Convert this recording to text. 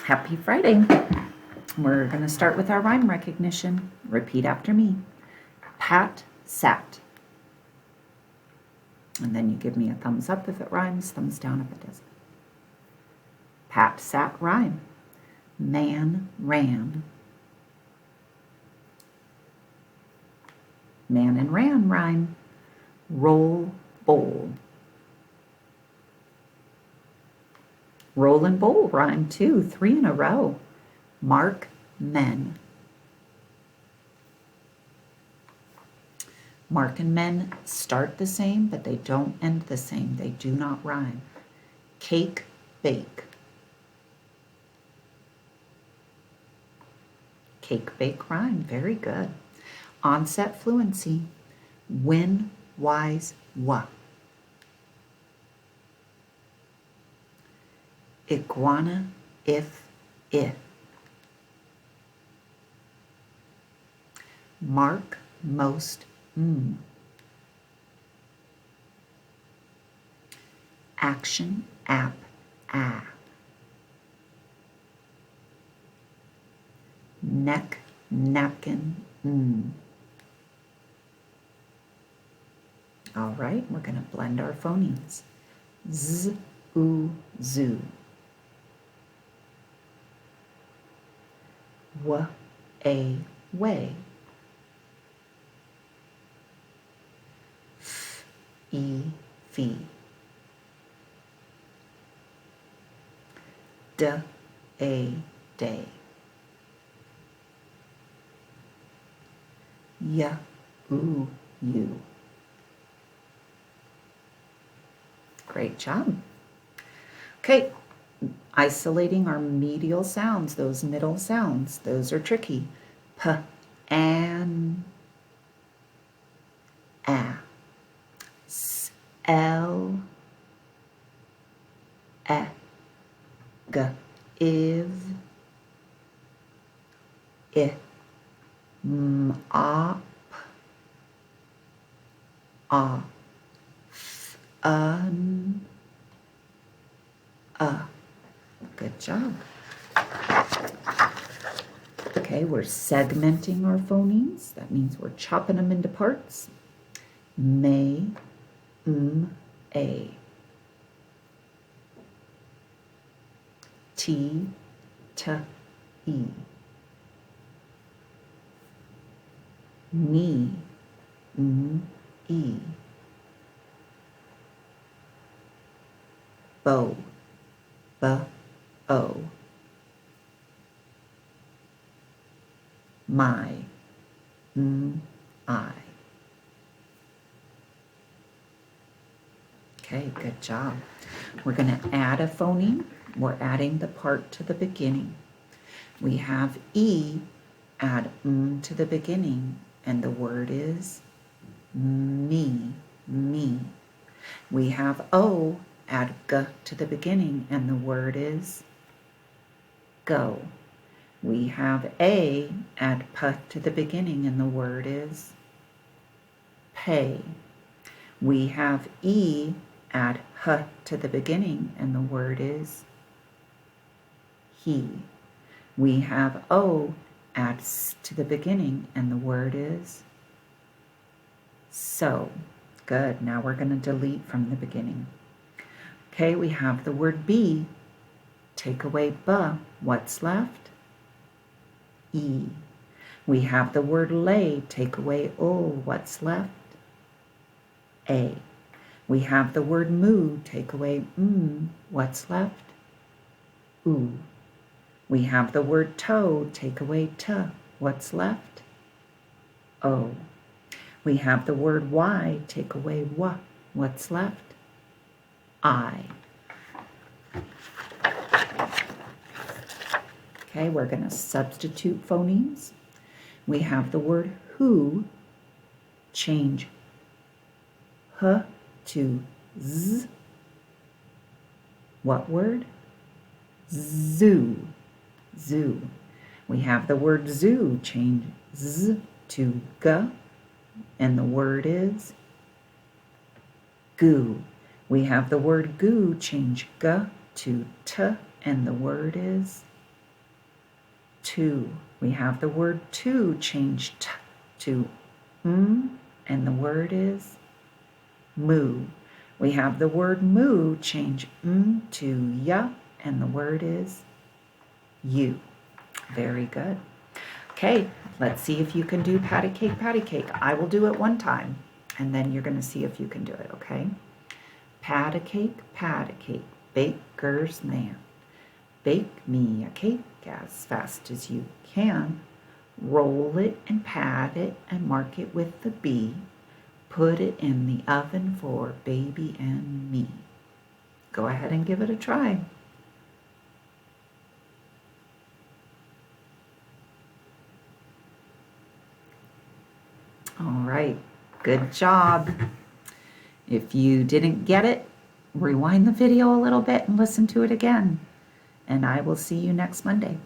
Happy Friday. We're going to start with our rhyme recognition. Repeat after me. Pat sat. And then you give me a thumbs up if it rhymes, thumbs down if it doesn't. Pat sat rhyme. Man ran. Man and ran rhyme. Roll bowl. Roll and bowl rhyme too, 3 in a row. Mark men. Mark and men start the same, but they don't end the same. They do not rhyme. Cake, bake. Cake, bake rhyme, very good. Onset fluency. Win, wise, wa. Iguana, if. Mark, most, Action, app, Neck, napkin, All right, we're going to blend our phonemes. Z, oo, zoo. W, a, way. F, e, fee. D, a, day. Y, oo, you. Great job. Okay, isolating our medial sounds, those middle sounds, those are tricky. P, an, a. S, l, e, g, iv, I, m, op, a, f, un, a. Good job. Okay, we're segmenting our phonemes. That means we're chopping them into parts. May, a. T, t, e. Me, e. Bow, b, o. My, I. Okay, good job. We're going to add a phoneme. We're adding the part to the beginning. We have E, add to the beginning, and the word is me. We have O, add g to the beginning, and the word is go. We have A, add p to the beginning, and the word is pay. We have E, add h to the beginning, and the word is he. We have O, add s to the beginning, and the word is so. Good. Now we're going to delete from the beginning. Okay, we have the word be. Take away b. What's left? E. We have the word lay. Take away o. What's left? A. We have the word moo. Take away What's left? Oo. We have the word toe. Take away t. What's left? O. We have the word y. Take away w. What's left? I. Okay, we're going to substitute phonemes. We have the word who. Change h to z. What word? Zoo. Zoo. We have the word zoo. Change z to g, and the word is goo. We have the word goo. Change g to t, and the word is to. We have the word to change t to and the word is moo. We have the word moo change to ya, and the word is you. Very good. Okay, let's see if you can do patty cake, patty cake. I will do it one time, and then you're going to see if you can do it, okay? Pat a cake, baker's man. Bake me a cake as fast as you can. Roll it and pat it and mark it with the B. Put it in the oven for baby and me. Go ahead and give it a try. All right, good job. If you didn't get it, rewind the video a little bit and listen to it again. And I will see you next Monday.